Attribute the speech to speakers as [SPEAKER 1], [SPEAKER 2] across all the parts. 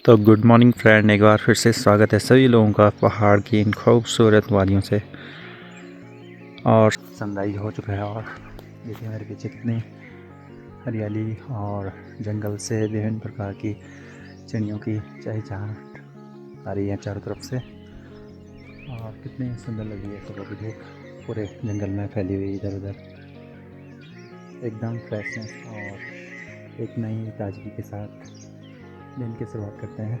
[SPEAKER 1] तो good morning friend, एक बार फिर से स्वागत है सभी लोगों का पहाड़ की इन खूबसूरत वादियों से। और सनराइज हो चुका है और देखिए मेरे पीछे कितनी हरियाली और जंगल से विभिन्न प्रकार की चिड़ियों की चहचहाट आ रही है चारों तरफ से। और कितनी सुंदर लग रही है सुबह की धूप पूरे जंगल में फैली हुई इधर उधर, एकदम फ्रेशनेस और एक नई ताजगी के साथ दिन की शुरुआत करते हैं।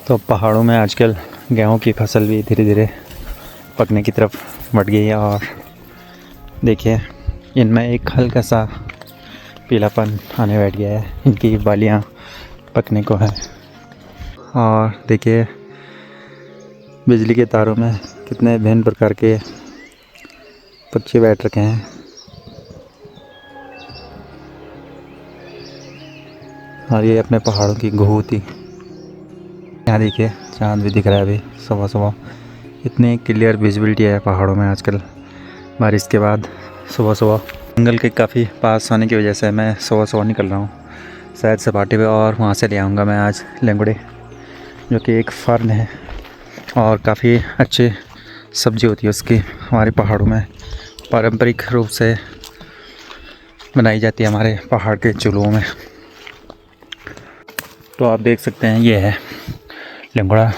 [SPEAKER 1] तो पहाड़ों में आजकल गेहूं की फसल भी धीरे धीरे पकने की तरफ बढ़ गई है और देखिए इनमें एक हल्का सा पीलापन आने बैठ गया है, इनकी बालियां पकने को है। और देखिए बिजली के तारों में कितने भिन्न प्रकार के पक्षी बैठ रखे हैं। और ये अपने पहाड़ों की खूबसूरती। यहाँ देखिए चांद भी दिख रहा है अभी सुबह सुबह। इतनी क्लियर विजिबिलिटी है पहाड़ों में आजकल बारिश के बाद सुबह सुबह। जंगल के काफ़ी पास आने की वजह से मैं सुबह सुबह निकल रहा हूँ सैर सपाटे पे, और वहाँ से ले आऊँगा मैं आज लेंगड़े, जो कि एक फर्न है और काफ़ी अच्छी सब्जी होती है उसकी। हमारे पहाड़ों में पारंपरिक रूप से बनाई जाती है हमारे पहाड़ के चूल्हों में। तो आप देख सकते हैं ये है लेंगड़ा,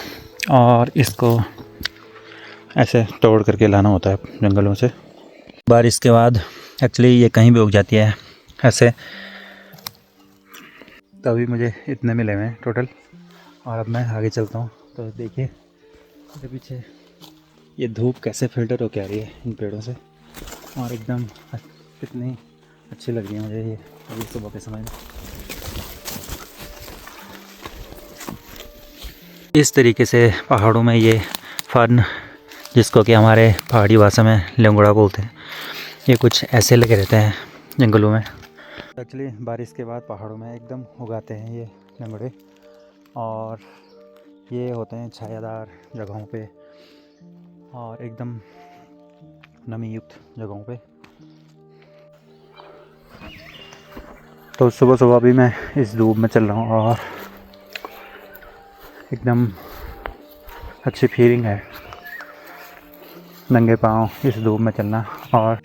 [SPEAKER 1] और इसको ऐसे तोड़ करके लाना होता है जंगलों से। बारिश के बाद एक्चुअली ये कहीं भी उग जाती है ऐसे। तभी मुझे इतने मिले हुए हैं टोटल, और अब मैं आगे चलता हूँ। तो देखिए मेरे पीछे ये धूप कैसे फिल्टर होके आ रही है इन पेड़ों से, और एकदम कितनी अच्छी लग रही है मुझे ये अभी सुबह के समय में। इस तरीके से पहाड़ों में ये फर्न, जिसको कि हमारे पहाड़ी भाषा में लेंगड़ा बोलते हैं, ये कुछ ऐसे लगे रहते हैं जंगलों में। एक्चुअली बारिश के बाद पहाड़ों में एकदम उगाते हैं ये लेंगड़े, और ये होते हैं छायादार जगहों पे और एकदम नमी युक्त जगहों पे। तो सुबह सुबह भी मैं इस धूप में चल रहा हूँ और एकदम अच्छी फीलिंग है नंगे पाँव इस धूप में चलना। और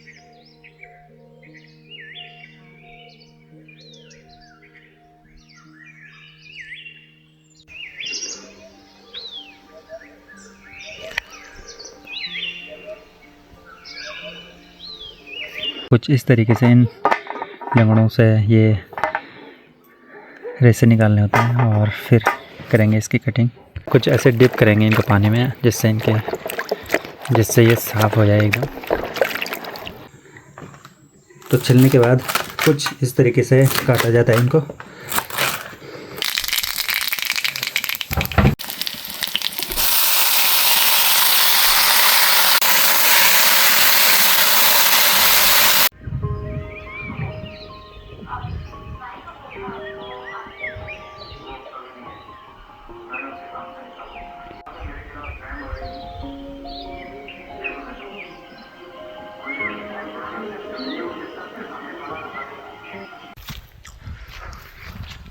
[SPEAKER 1] कुछ इस तरीके से इन लेंगड़ों से ये रेसे निकालने होते हैं और फिर करेंगे इसकी कटिंग। कुछ ऐसे डिप करेंगे इनको पानी में जिससे ये साफ़ हो जाए एकदम। तो छिलने के बाद कुछ इस तरीके से काटा जाता है इनको।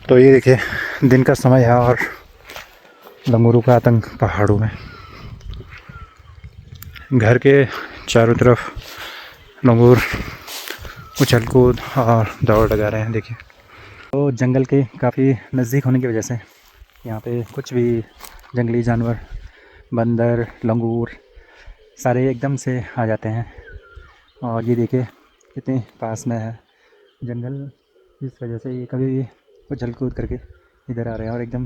[SPEAKER 1] तो ये देखिए दिन का समय है और लंगूरों का आतंक पहाड़ों में। घर के चारों तरफ लंगूर उछल कूद और दौड़ लगा रहे हैं देखिए। तो जंगल के काफ़ी नज़दीक होने की वजह से यहाँ पे कुछ भी जंगली जानवर, बंदर, लंगूर सारे एकदम से आ जाते हैं। और ये देखिए कितने पास में है जंगल, इस वजह से ये कभी भी उछल कूद करके इधर आ रहे हैं और एकदम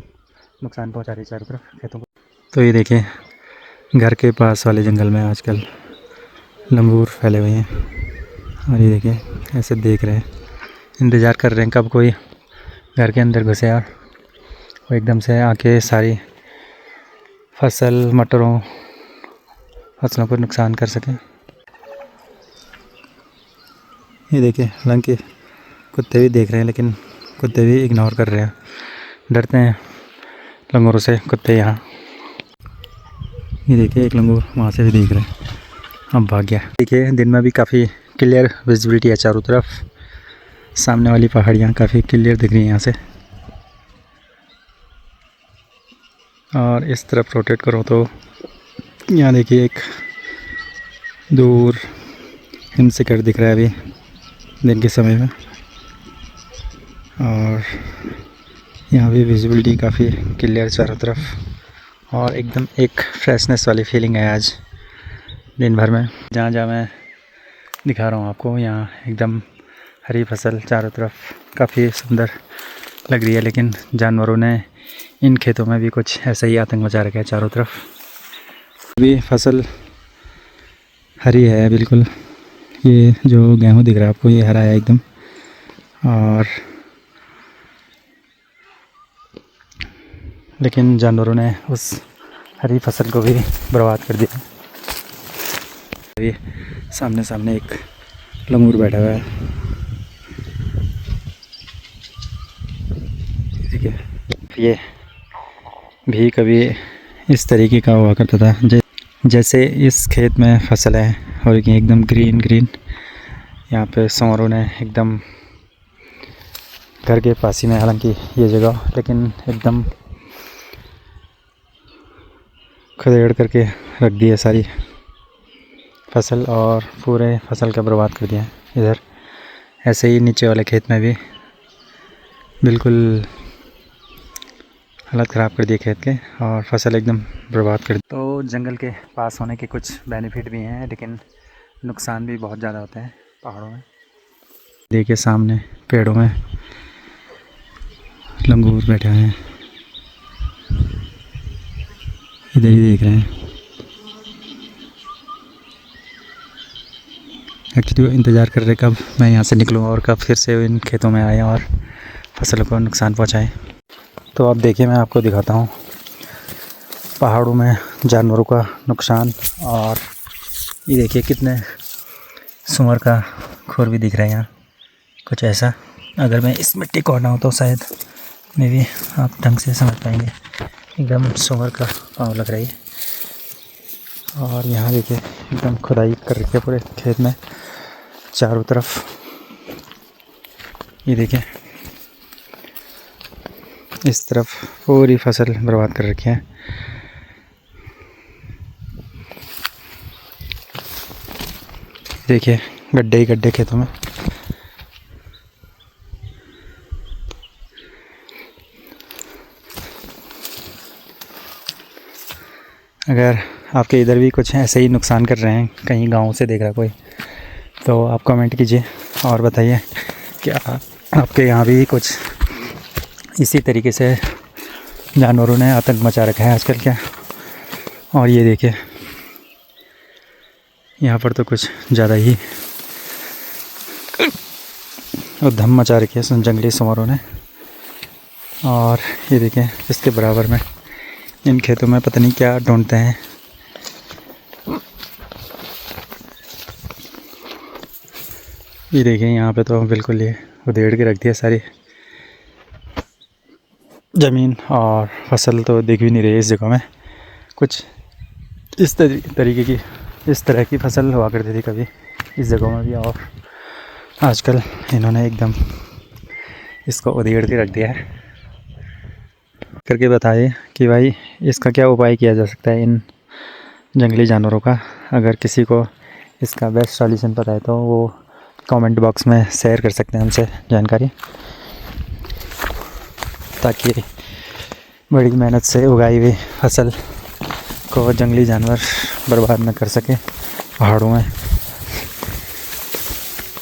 [SPEAKER 1] नुकसान पहुंचा रहे हैं चारों तरफ खेतों को। तो ये देखिए घर के पास वाले जंगल में आजकल लंगूर फैले हुए हैं, और ये देखिए ऐसे देख रहे हैं, इंतज़ार कर रहे हैं कब कोई घर के अंदर घुसे और वो एकदम से आके सारी फसलों को नुकसान कर सकें। ये देखिए हालांकि कुत्ते भी देख रहे हैं, लेकिन कुत्ते भी इग्नोर कर रहे हैं, डरते हैं लंगूरों से कुत्ते यहाँ। ये देखिए एक लंगूर वहाँ से भी देख रहे हैं, अब भाग गया। देखिए दिन में भी काफ़ी क्लियर विजिबिलिटी है चारों तरफ। सामने वाली पहाड़ियाँ काफ़ी क्लियर दिख रही हैं यहाँ से। और इस तरफ रोटेट करो तो यहाँ देखिए एक दूर हिम शिखर दिख रहा है अभी दिन के समय में। और यहाँ भी विजिबिलिटी काफ़ी क्लियर चारों तरफ और एकदम एक फ्रेशनेस वाली फीलिंग है आज दिन भर में। जहाँ जहाँ मैं दिखा रहा हूँ आपको, यहाँ एकदम हरी फसल चारों तरफ काफ़ी सुंदर लग रही है। लेकिन जानवरों ने इन खेतों में भी कुछ ऐसा ही आतंक मचा रखा है चारों तरफ। अभी फसल हरी है बिल्कुल। ये जो गेहूँ दिख रहा है आपको, ये हरा है एकदम। और लेकिन जानवरों ने उस हरी फसल को भी बर्बाद कर दिया। अभी सामने सामने एक लंगूर बैठा हुआ है, देखिए। ये भी कभी इस तरीके का हुआ करता था, जैसे इस खेत में फसल है और ये एकदम ग्रीन ग्रीन। यहाँ पे सूअरों ने एकदम घर के पास ही में, हालांकि ये जगह, लेकिन एकदम खदेड़ करके रख दी है सारी फसल और पूरे फसल का बर्बाद कर दिया। इधर ऐसे ही नीचे वाले खेत में भी बिल्कुल हालत ख़राब कर दिए खेत के और फसल एकदम बर्बाद कर दी। तो जंगल के पास होने के कुछ बेनिफिट भी हैं, लेकिन नुकसान भी बहुत ज़्यादा होते हैं पहाड़ों में। देखिए सामने पेड़ों में लंगूर बैठे हैं, इधर ही देख रहे हैं। एक्चुअली वो इंतज़ार कर रहे कब मैं यहाँ से निकलूँ और कब फिर से इन खेतों में आए और फसल को नुकसान पहुँचाएँ। तो अब देखिए मैं आपको दिखाता हूँ पहाड़ों में जानवरों का नुकसान। और ये देखिए कितने सूअर का खुर भी दिख रहा है यहाँ, कुछ ऐसा। अगर मैं इस मिट्टी को हटाऊँ तो शायद मे भी आप ढंग से समझ पाएंगे। एकदम सूअर का पाँव लग रही है। और यहाँ देखिए एकदम खुदाई कर रखी है पूरे खेत में चारों तरफ। ये देखिए इस तरफ पूरी फसल बर्बाद कर रखी है। देखिए गड्ढे ही गड्ढे खेतों में। अगर आपके इधर भी कुछ ऐसे ही नुकसान कर रहे हैं, कहीं गांव से देख रहा कोई, तो आप कमेंट कीजिए और बताइए क्या आपके यहाँ भी कुछ इसी तरीके से जानवरों ने आतंक मचा रखा है आजकल क्या। और ये देखिए यहाँ पर तो कुछ ज़्यादा ही उधम मचा रखी है जंगली सूअरों ने। और ये देखिए इसके बराबर में इन खेतों में पता नहीं क्या ढूंढते हैं। ये देखिए यहाँ पे तो बिल्कुल ये उधेड़ के रख दिया सारी ज़मीन और फसल तो दिख भी नहीं रही है इस जगह में। कुछ इस तरीके की, इस तरह की फसल हुआ करती थी कभी इस जगह में भी, और आजकल इन्होंने एकदम इसको उधेड़ के रख दिया है। करके बताइए कि भाई इसका क्या उपाय किया जा सकता है इन जंगली जानवरों का। अगर किसी को इसका बेस्ट सॉल्यूशन पता है तो वो कमेंट बॉक्स में शेयर कर सकते हैं हमसे जानकारी, ताकि बड़ी मेहनत से उगाई हुई फसल को जंगली जानवर बर्बाद न कर सके पहाड़ों में।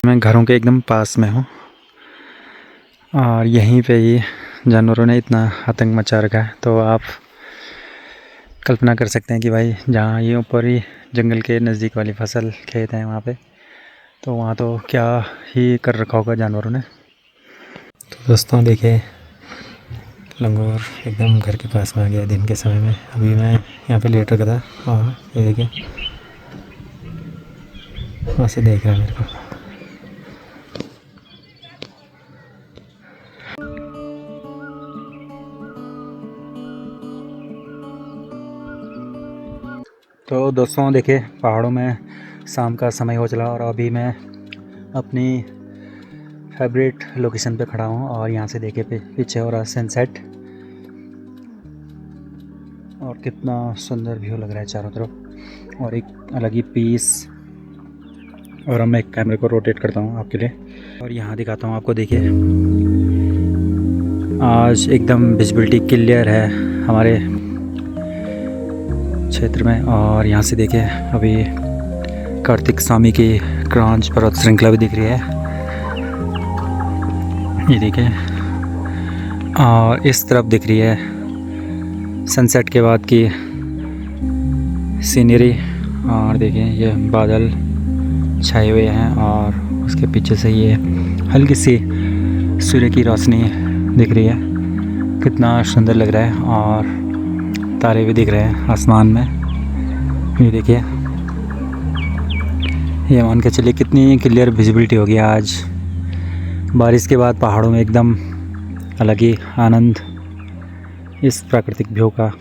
[SPEAKER 1] मैं घरों के एकदम पास में हूँ और यहीं पे ही जानवरों ने इतना आतंक मचा रखा है। तो आप कल्पना कर सकते हैं कि भाई जहाँ ये ऊपर ही जंगल के नज़दीक वाली फसल खेत हैं वहाँ पे, तो वहाँ तो क्या ही कर रखा होगा जानवरों ने। तो दोस्तों देखिए लंगूर एकदम घर के पास में आ गया दिन के समय में। अभी मैं यहाँ पे लेट रखा था और ये देखिए वहाँ से देख रहा है मेरे को। तो दोस्तों देखिए पहाड़ों में शाम का समय हो चला और अभी मैं अपनी फेवरेट लोकेशन पे खड़ा हूँ और यहाँ से देखे पीछे हो रहा सनसेट और कितना सुंदर व्यू लग रहा है चारों तरफ और एक अलग ही पीस। और अब मैं कैमरे को रोटेट करता हूँ आपके लिए और यहाँ दिखाता हूँ आपको। देखिए आज एकदम विजिबिलिटी क्लियर है हमारे क्षेत्र में। और यहाँ से देखिए अभी कार्तिक स्वामी की क्रांच पर्वत श्रृंखला भी दिख रही है, ये देखिए। और इस तरफ दिख रही है सनसेट के बाद की सीनरी। और देखिए ये बादल छाए हुए हैं और उसके पीछे से ये हल्की सी सूर्य की रोशनी दिख रही है, कितना सुंदर लग रहा है। और तारे भी दिख रहे हैं आसमान में, ये देखिए। ये मान के चलिए कितनी क्लियर विजिबिलिटी होगी आज। बारिश के बाद पहाड़ों में एकदम अलग ही आनंद इस प्राकृतिक व्यू का।